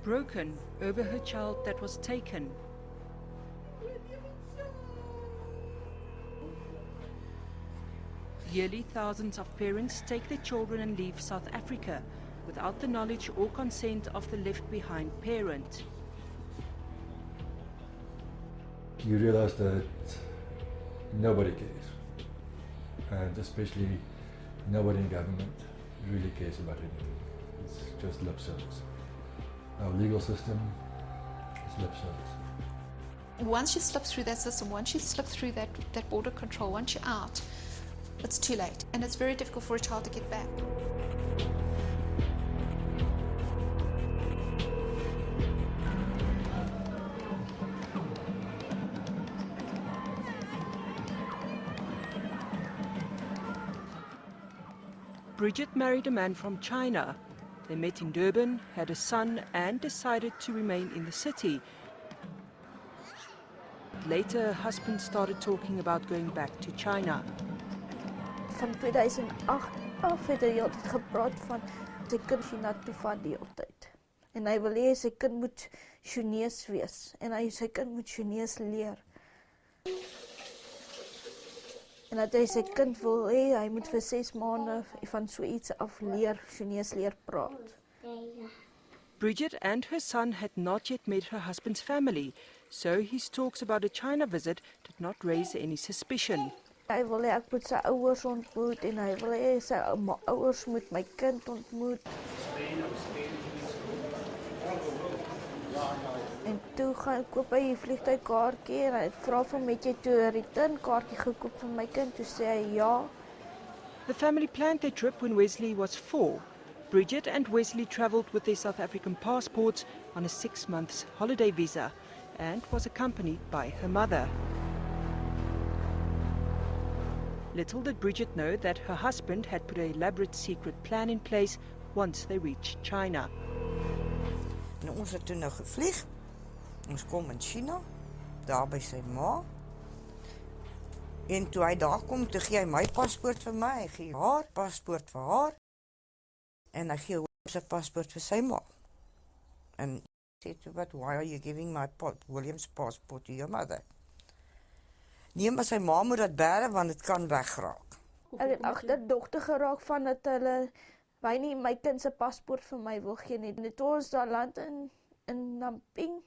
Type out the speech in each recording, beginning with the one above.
broken over her child that was taken. Yearly, thousands of parents take their children and leave South Africa without the knowledge or consent of the left-behind parent. You realize that nobody cares, and especially nobody in government really cares about anything. It's just lip service. Our legal system is lip service. Once you slip through that system, once you slip through that border control, once you're out, it's too late, and it's very difficult for a child to get back. Bridget married a man from China. They met in Durban, had a son, and decided to remain in the city. Later, her husband started talking about going back to China. Van 2008 af het hy altyd gepraat van sy kind China toe vat die altyd. En hy wil hê sy kind moet Chinees wees en sy kind moet Chinees leer. En dat hy sy kind wil hê hy moet vir 6 maande van so iets af leer Chinees leer praat. Bridget and her son had not yet met her husband's family, so his talks about a China visit did not raise any suspicion. Hy wil hê ek moet sy ouers ontmoet en hy wil hê sy ouers moet my kind ontmoet. En toe gaan koop hy 'n vliegtuigkaartjie en hy vra vir met jy toe 'n return kaartjie gekoop vir my kind, toe sê hy ja. The family planned their trip when Wesley was 4. Bridget and Wesley travelled with their South African passports on a 6-month holiday visa and was accompanied by her mother. Little did Bridget know that her husband had put an elaborate secret plan in place once they reached China. Nou, ons het toe nou gevlieg. Ons kom in China, daar by sy ma. En toe hy daar kom, toe gee hy my paspoort vir my, hy gee haar paspoort vir haar. En hy gee sy paspoort vir sy ma. En hy sê toe, "But why are you giving my William's passport to your mother?" Nee, maar sy ma moet dat bære, want dit kan wegraak. Ek het agterdogter geraak van dat hulle wy nie my kind se paspoort vir my wil gee nie. Net ons daar land in Namping.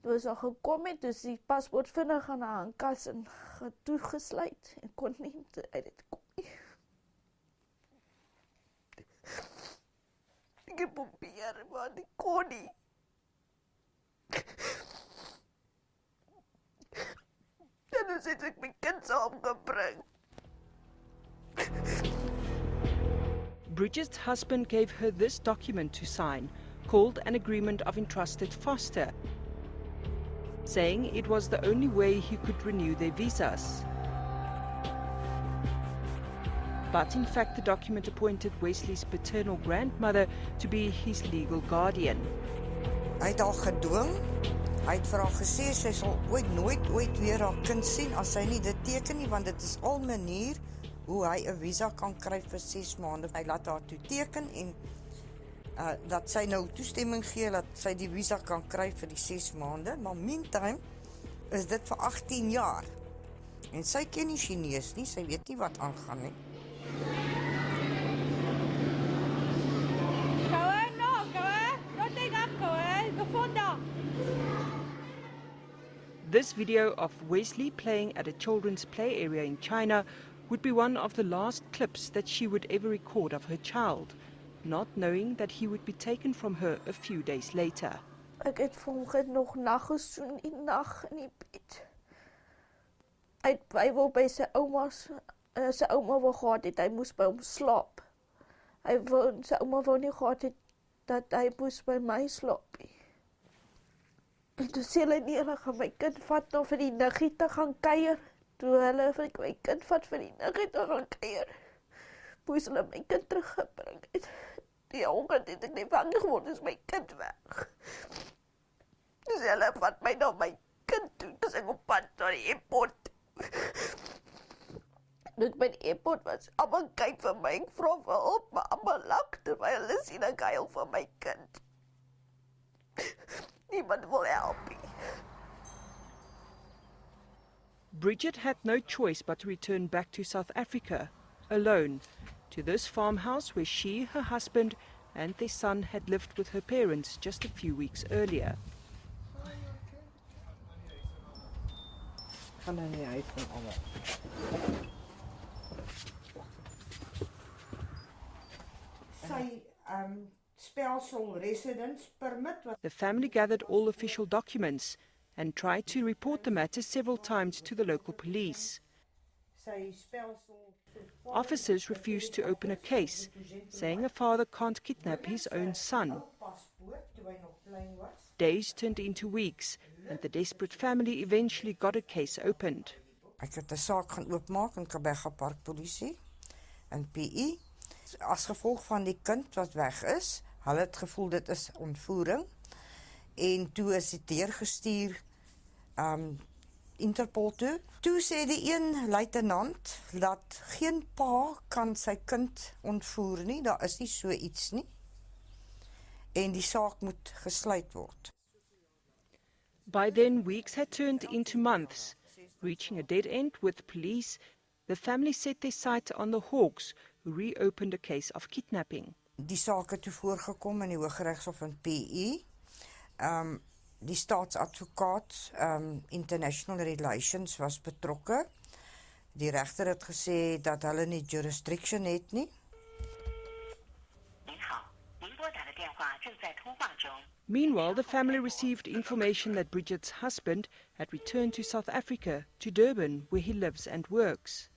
Toe ons al gekom het, dus die paspoort vinnig aan 'n hangkas en toegesluit en kon nie uit dit kom nie. Ek het probeer, maar ek kon nie. En dus het ek my kind saamgebring. Bridget's husband gave her this document to sign, called an Agreement of Entrusted Foster, saying it was the only way he could renew their visas. But in fact, the document appointed Wesley's paternal grandmother to be his legal guardian. Hy het al gedwing. Hy het vir haar gesê sy sal nooit weer haar kind sien as sy nie dit teken nie, want dit is al 'n manier hoe hy 'n visa kan kry vir 6 maande. Hy laat haar toe teken en dat sy nou toestemming gee dat sy die visa kan kry vir die 6 maande, maar meantime is dit vir 18 jaar. En sy ken nie Chinees nie, sy weet nie wat aangaan nie. This video of Wesley playing at a children's play area in China would be one of the last clips that she would ever record of her child, not knowing that he would be taken from her a few days later. Ek het vir hom nog naggesoen die nag in die bed. Hy wou by sy ouma wou gehad het, hy moes by hom slaap. Sy ouma wou nie gehad het dat hy moes by my slaap nie. En toe sê hulle nie, hulle gaan my kind vat om vir die niggie te gaan kuier. Toe hulle vir my kind vat vir die niggie te gaan kuier, moes hulle my kind teruggebring het. Die oggend het ek nie bang geword, is my kind weg. Dus hulle vat my na my kind toe, dus ek op pad na die airport. Toe ek by die airport was, almal kyk vir my, ek vra vir hulp, maar almal lag terwyl hulle sien ek huil vir my kind. Niemand wil help nie. Bridget had no choice but to return back to South Africa, alone, to this farmhouse where she, her husband and their son had lived with her parents just a few weeks earlier. Spousal residence permit. The family gathered all official documents and tried to report the matter several times to the local police. Officers refused to open a case, saying a father can't kidnap his own son. Days turned into weeks, and the desperate family eventually got a case opened. Ek het 'n saak gaan oopmaak in Hague Park Polisie in PE. As gevolg van die kind wat weg is, hulle het gevoel dit is ontvoering en toe is dit deurgestuur Interpol toe. Toe sê die een luitenant dat geen pa kan sy kind ontvoer nie, daar is nie so iets nie. En die saak moet gesluit word. By then, weeks had turned into months. Reaching a dead end with police, the family set their sights on the Hawks, who reopened a case of kidnapping. Die saak het toe voorgekom in die Hooggeregshof in PE. Die staatsadvokaat, International Relations, was betrokke. Die regter het gesê dat hulle nie jurisdiction het nie. Meanwhile, the family received information that Bridget's husband had returned to South Africa, to Durban, where he lives and works.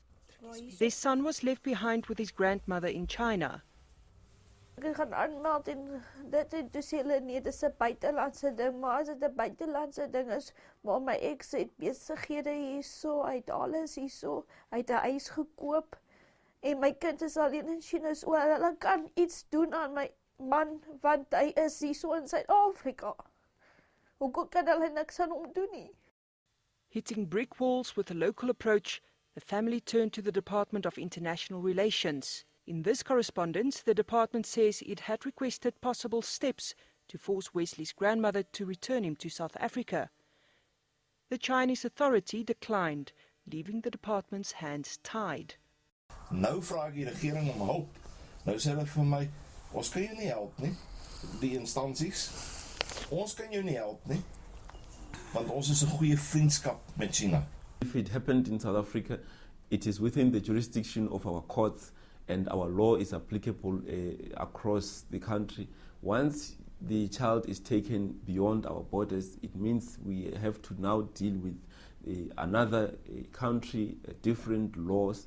Their son was left behind with his grandmother in China. Ek gaan aanmeld en dit toe sê hulle nee, dis 'n buitelandse ding, maar as dit 'n buitelandse ding is, maar my ex het besighede hierso, hy het alles hierso, hy het 'n huis gekoop en my kind is alleen in China, so hulle kan iets doen aan my man want hy is hierso in Suid-Afrika. Hoekom kan hulle niks aan hom doen nie? Hitting brick walls with a local approach, the family turned to the Department of International Relations. In this correspondence, the department says it had requested possible steps to force Wesley's grandmother to return him to South Africa. The Chinese authority declined, leaving the department's hands tied. Nou vra ek die regering om hulp. Nou sê hulle vir my, ons kan jou nie help nie, die instansies. Ons kan jou nie help nie, want ons is 'n goeie vriendskap met China. If it happened in South Africa, it is within the jurisdiction of our courts and our law is applicable across the country. Once the child is taken beyond our borders, it means we have to now deal with another country, different laws,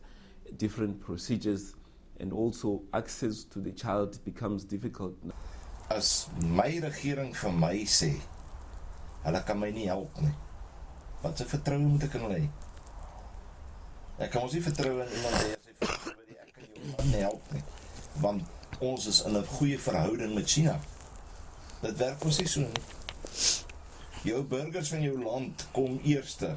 different procedures, and also access to the child becomes difficult. As my regering vir my sê, hulle kan my nie help nie. Wat se vertroue moet ek in hulle hê? Ek kan ons nie vertrou in iemand hê as hy vir my ek kan jou nie help nie, want ons is in 'n goeie verhouding met China. Dit werk mos nie so nie. Jou burgers van jou land kom eerste.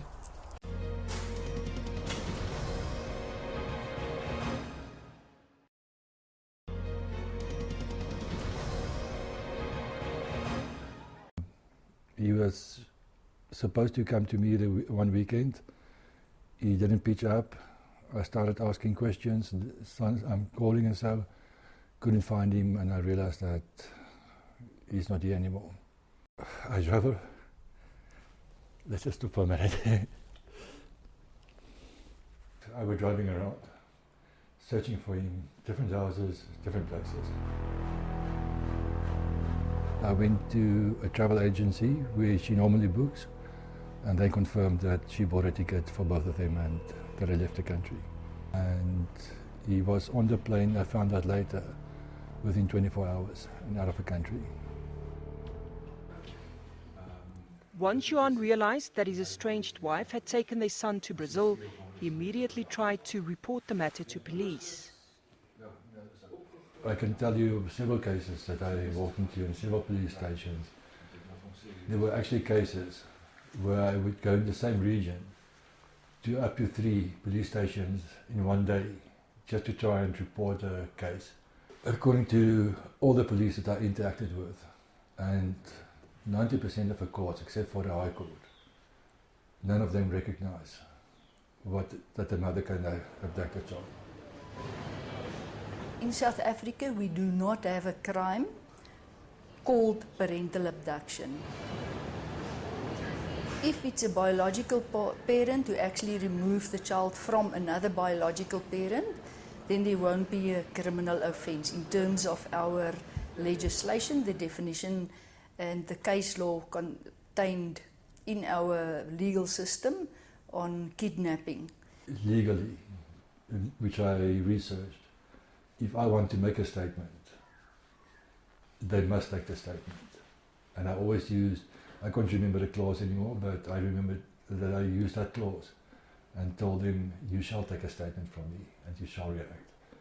He was supposed to come to me one weekend. He didn't pitch up. I started asking questions. I'm calling and so. Couldn't find him, and I realized that he's not here anymore. I drove. Let's just stop for a minute. I was driving around, searching for him, different houses, different places. I went to a travel agency where she normally books, and they confirmed that she bought a ticket for both of them and that they left the country. And he was on the plane, I found out later, within 24 hours and out of the country. Once Juan realized that his estranged wife had taken their son to Brazil, he immediately tried to report the matter to police. I can tell you several cases that I walked into in several police stations. There were actually cases where I would go in the same region to up to 3 police stations in one day just to try and report a case. According to all the police that I interacted with, and 90% of the courts, except for the High Court, none of them recognize that the mother can abduct a child. In South Africa, we do not have a crime called parental abduction. If it's a biological parent who actually removes the child from another biological parent, then there won't be a criminal offence. In terms of our legislation, the definition and the case law contained in our legal system on kidnapping. Legally, which I researched, if I want to make a statement, they must take the statement. And I always used, I can't remember the clause anymore, but I remember that I used that clause and told them, you shall take a statement from me and you shall react.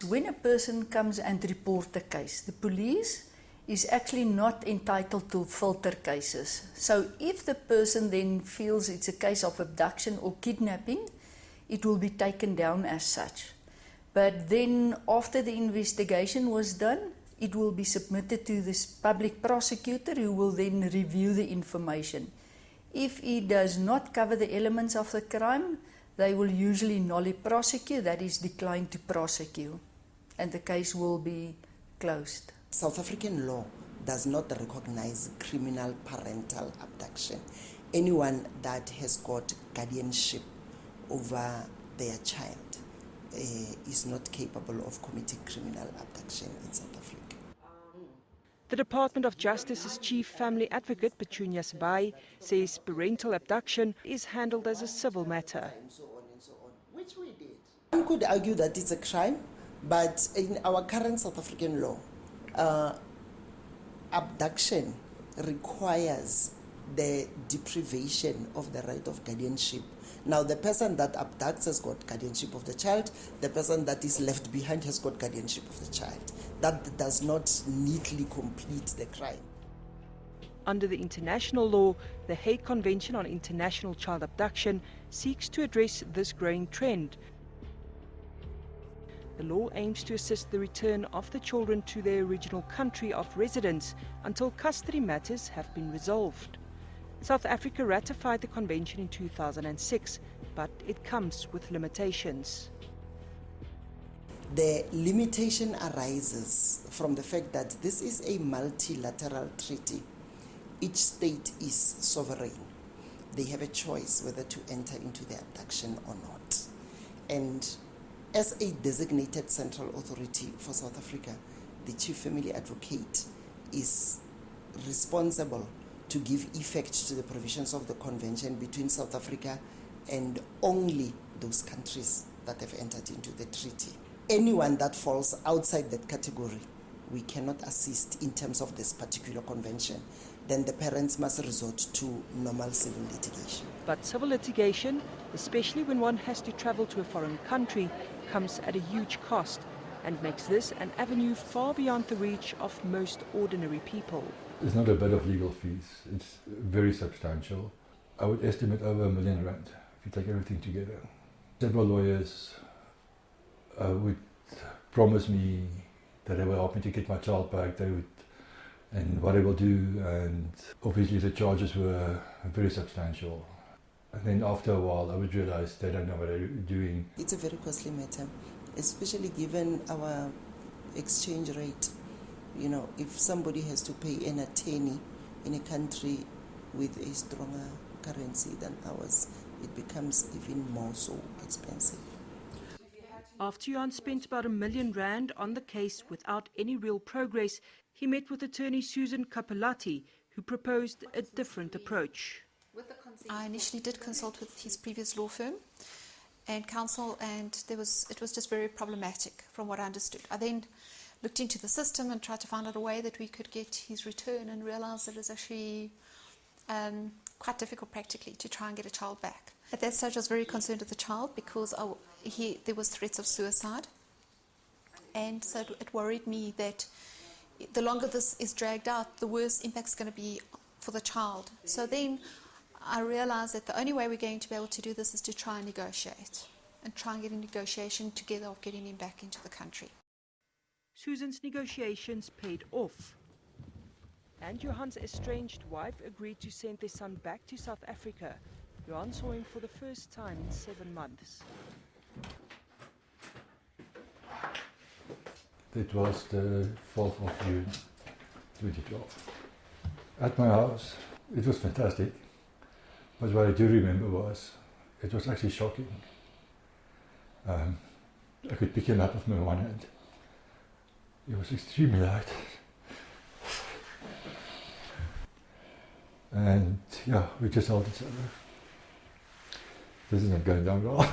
When a person comes and reports a case, the police is actually not entitled to filter cases. So if the person then feels it's a case of abduction or kidnapping, it will be taken down as such. But then after the investigation was done, it will be submitted to this public prosecutor who will then review the information. If he does not cover the elements of the crime, they will usually nolly prosecute, that is decline to prosecute, and the case will be closed. South African law does not recognize criminal parental abduction. Anyone that has got guardianship over their child is not capable of committing criminal abduction in South Africa. The Department of Justice's Chief Family Advocate, Petunia Sabai, says parental abduction is handled as a civil matter. Which we did. One could argue that it's a crime, but in our current South African law, abduction requires the deprivation of the right of guardianship. Now, the person that abducts has got guardianship of the child, the person that is left behind has got guardianship of the child. That does not neatly complete the crime. Under the international law, the Hague Convention on International Child Abduction seeks to address this growing trend. The law aims to assist the return of the children to their original country of residence until custody matters have been resolved. South Africa ratified the convention in 2006, but it comes with limitations. The limitation arises from the fact that this is a multilateral treaty. Each state is sovereign. They have a choice whether to enter into the abduction or not. And as a designated central authority for South Africa, the Chief Family Advocate is responsible to give effect to the provisions of the convention between South Africa and only those countries that have entered into the treaty. Anyone that falls outside that category, we cannot assist in terms of this particular convention. Then the parents must resort to normal civil litigation. But civil litigation, especially when one has to travel to a foreign country, comes at a huge cost and makes this an avenue far beyond the reach of most ordinary people. It's not a bit of legal fees, it's very substantial. I would estimate over R1 million if you take everything together. Several lawyers would promise me that they will help me to get my child back, and what they will do, and obviously the charges were very substantial. And then after a while I would realize they don't know what they're doing. It's a very costly matter, especially given our exchange rate. You know, if somebody has to pay an attorney in a country with a stronger currency than ours, it becomes even more so expensive. After Johan spent about R1 million on the case without any real progress, he met with attorney Susan Kapelati, who proposed a different approach. I initially did consult with his previous law firm and counsel, and it was just very problematic from what I understood. I then looked into the system and tried to find out a way that we could get his return, and realized that it was actually quite difficult practically to try and get a child back. At that stage I was very concerned with the child because there was threats of suicide, and so it worried me that the longer this is dragged out, the worse impact's going to be for the child. So then I realized that the only way we're going to be able to do this is to try and negotiate and try and get a negotiation together of getting him back into the country. Susan's negotiations paid off, and Johan's estranged wife agreed to send their son back to South Africa. Johan saw him for the first time in 7 months. It was the 4th of June 2012. At my house, it was fantastic, but what I do remember was, it was actually shocking. I could pick him up with my one hand. It was extremely light. And yeah, we just held each other. This isn't going down well.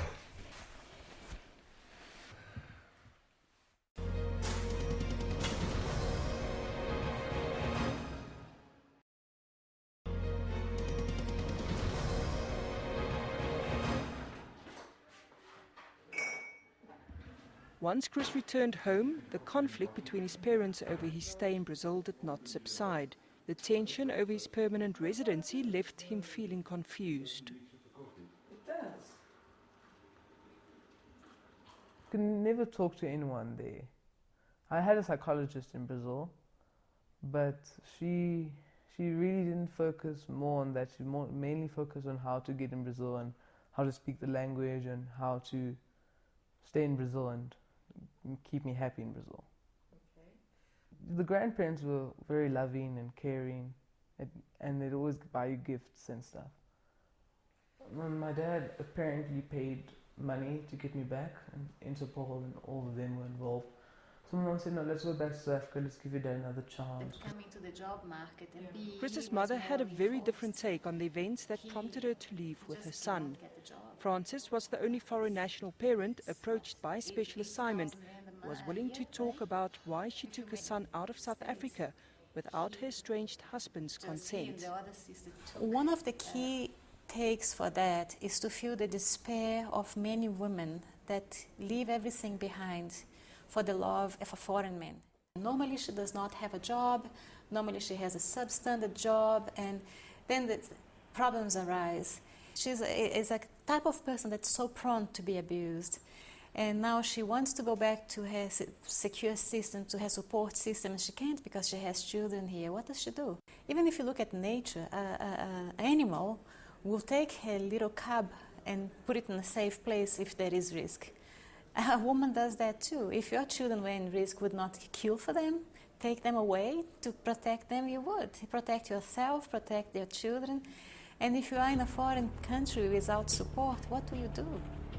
Once Chris returned home, the conflict between his parents over his stay in Brazil did not subside. The tension over his permanent residency left him feeling confused. It does. Could never talk to anyone there. I had a psychologist in Brazil, but she really didn't focus more on that. She mainly focused on how to get in Brazil and how to speak the language and how to stay in Brazil and keep me happy in Brazil. The grandparents were very loving and caring, and they'd always buy you gifts and stuff. My dad apparently paid money to get me back, and Interpol and all of them were involved. So my mom said, no, let's go back to South Africa, let's give your dad another chance. Coming to the job market and Chris's mother had a very different take on the events that prompted her to leave with her son. Francis was the only foreign national parent approached by special assignment who was willing to talk about why she took her son out of South Africa without her estranged husband's consent. One of the key takes for that is to feel the despair of many women that leave everything behind for the love of a foreign man. Normally she does not have a job, normally she has a substandard job, and then the problems arise. She's a type of person that's so prone to be abused. And now she wants to go back to her secure system, to her support system, and she can't because she has children here. What does she do? Even if you look at nature, an animal will take her little cub and put it in a safe place if there is risk. A woman does that too. If your children were in risk, would not kill for them, take them away to protect them, you would. Protect yourself, protect your children. And if you are in a foreign country without support, what do you do?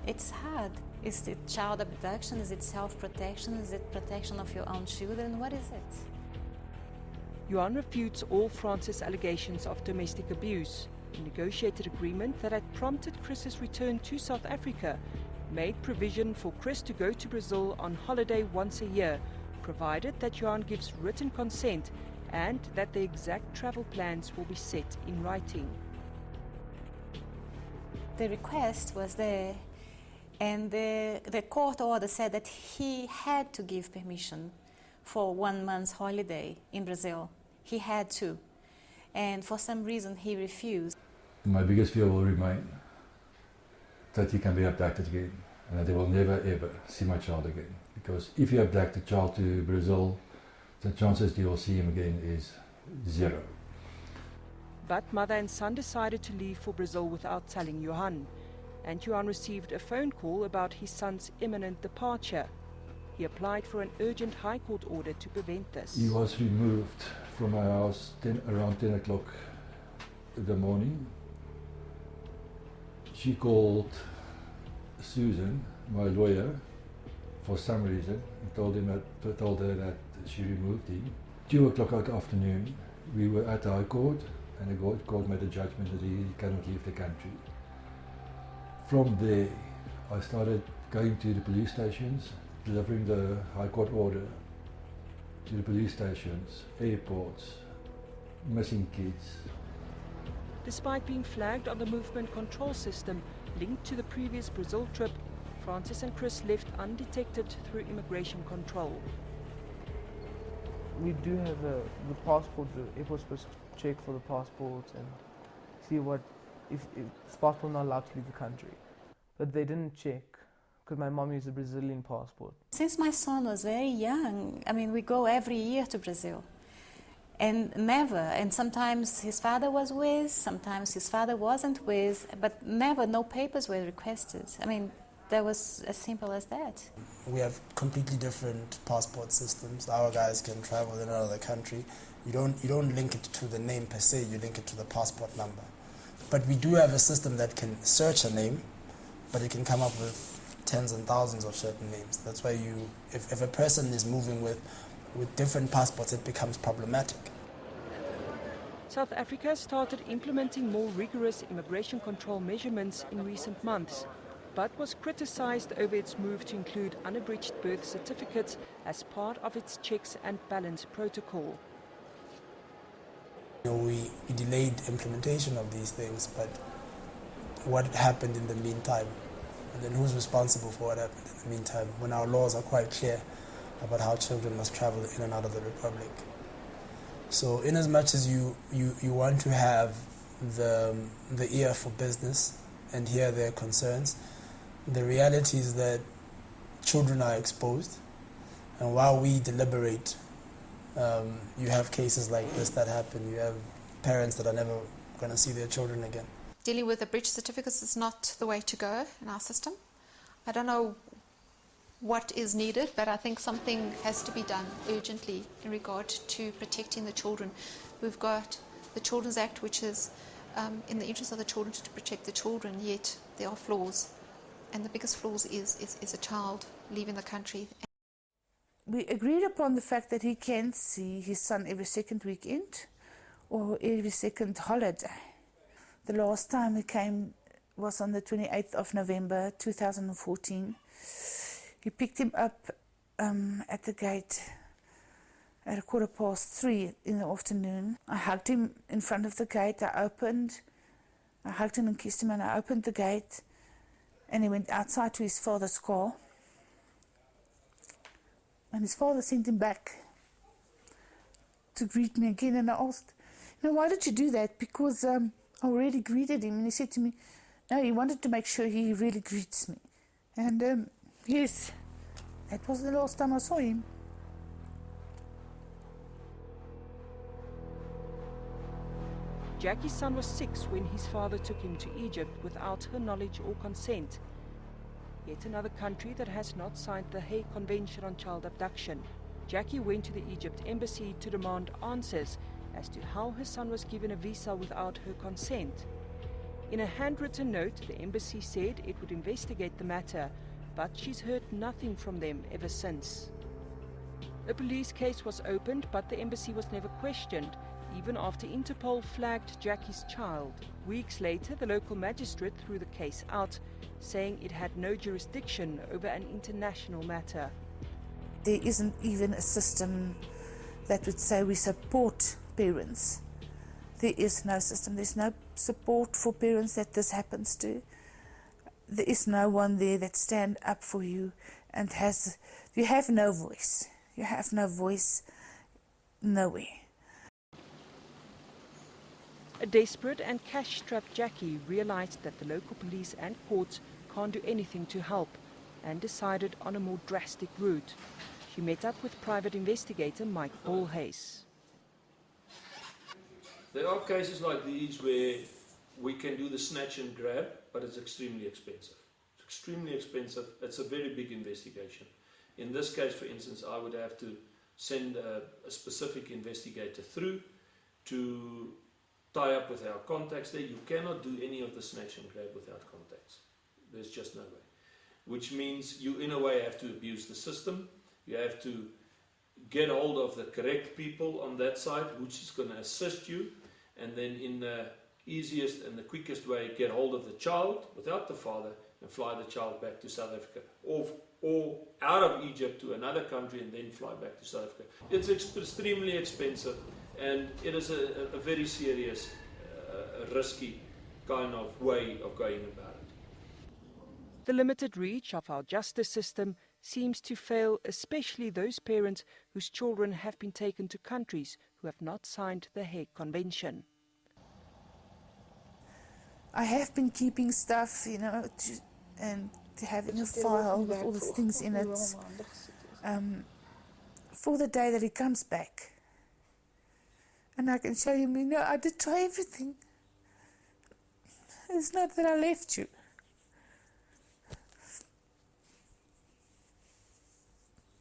It's hard. Is it child abduction? Is it self-protection? Is it protection of your own children? What is it? Johan refutes all Francis' allegations of domestic abuse. A negotiated agreement that had prompted Chris's return to South Africa made provision for Chris to go to Brazil on holiday once a year, provided that Johan gives written consent and that the exact travel plans will be set in writing. The request was there, and the court order said that he had to give permission for 1 month's holiday in Brazil. He had to. And for some reason he refused. My biggest fear will remain that he can be abducted again and that they will never ever see my child again. Because if you abduct a child to Brazil, the chances you will see him again is 0. But mother and son decided to leave for Brazil without telling Johan. And Johan received a phone call about his son's imminent departure. He applied for an urgent High Court order to prevent this. He was removed from my house around 10 o'clock in the morning. She called Susan, my lawyer, for some reason, and told her that she removed him. 2 o'clock in the afternoon, we were at the High Court, and the court made a judgment that he cannot leave the country. From there, I started going to the police stations, delivering the High Court order to the police stations, airports, missing kids. Despite being flagged on the movement control system linked to the previous Brazil trip, Francis and Chris left undetected through immigration control. We do have the passport. The airport's supposed to check for the passports and see what if it's passport not allowed to leave the country. But they didn't check because my mom used a Brazilian passport. Since my son was very young, I mean, we go every year to Brazil. And never, and sometimes his father was with, sometimes his father wasn't with, but never, no papers were requested. I mean, that was as simple as that. We have completely different passport systems. Our guys can travel in another country. You don't link it to the name per se, you link it to the passport number. But we do have a system that can search a name, but it can come up with tens and thousands of certain names. That's why if a person is moving with different passports, it becomes problematic. South Africa started implementing more rigorous immigration control measurements in recent months, but was criticized over its move to include unabridged birth certificates as part of its checks and balance protocol. We delayed implementation of these things, but what happened in the meantime? And then who's responsible for what happened in the meantime when our laws are quite clear about how children must travel in and out of the Republic? So in as much as you want to have the ear for business and hear their concerns, the reality is that children are exposed, and while we deliberate, you have cases like this that happen. You have parents that are never going to see their children again. Dealing with abridged certificates is not the way to go in our system. I don't know what is needed, but I think something has to be done urgently in regard to protecting the children. We've got the Children's Act, which is in the interest of the children to protect the children, yet there are flaws. And the biggest flaws is a child leaving the country. We agreed upon the fact that he can see his son every second weekend or every second holiday. The last time he came was on the 28th of November 2014. He picked him up at the gate at 3:15 in the afternoon. I hugged him in front of the gate. I hugged him and kissed him, and I opened the gate, and he went outside to his father's car. And his father sent him back to greet me again, and I asked, why did you do that? Because I already greeted him, and he said to me, no, he wanted to make sure he really greets me. And yes, that was the last time I saw him. Jackie's son was 6 when his father took him to Egypt without her knowledge or consent. Yet another country that has not signed the Hague Convention on child abduction. Jackie went to the Egypt embassy to demand answers as to how her son was given a visa without her consent. In a handwritten note, the embassy said it would investigate the matter, but she's heard nothing from them ever since. A police case was opened, but the embassy was never questioned, even after Interpol flagged Jackie's child. Weeks later, the local magistrate threw the case out, saying it had no jurisdiction over an international matter. There isn't even a system that would say we support parents. There is no system. There's no support for parents that this happens to. There is no one there that stand up for you and you have no voice. You have no voice nowhere. A desperate and cash-strapped Jackie realized that the local police and courts can't do anything to help and decided on a more drastic route. She met up with private investigator Mike Bolhuis. There are cases like these where we can do the snatch and grab, but it's extremely expensive. It's extremely expensive. It's a very big investigation. In this case, for instance, I would have to send a specific investigator through to tie up with our contacts there. You cannot do any of the snatch and grab without contacts. There's just no way. Which means you, in a way, have to abuse the system. You have to get hold of the correct people on that side, which is going to assist you, and then in the easiest and the quickest way, get hold of the child without the father and fly the child back to South Africa, or out of Egypt to another country and then fly back to South Africa. It's extremely expensive, and it is a very serious, risky kind of way of going about it. The limited reach of our justice system seems to fail especially those parents whose children have been taken to countries who have not signed the Hague Convention. I have been keeping stuff, you know, and having a file with all the things in it for the day that he comes back. And I can show him, you know, I did try everything. It's not that I left you.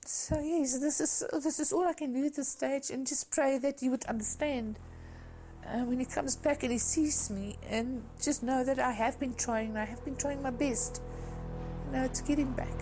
So yes, this is all I can do at this stage, and just pray that you would understand when he comes back and he sees me, and just know that I have been trying my best, you know, to get him back.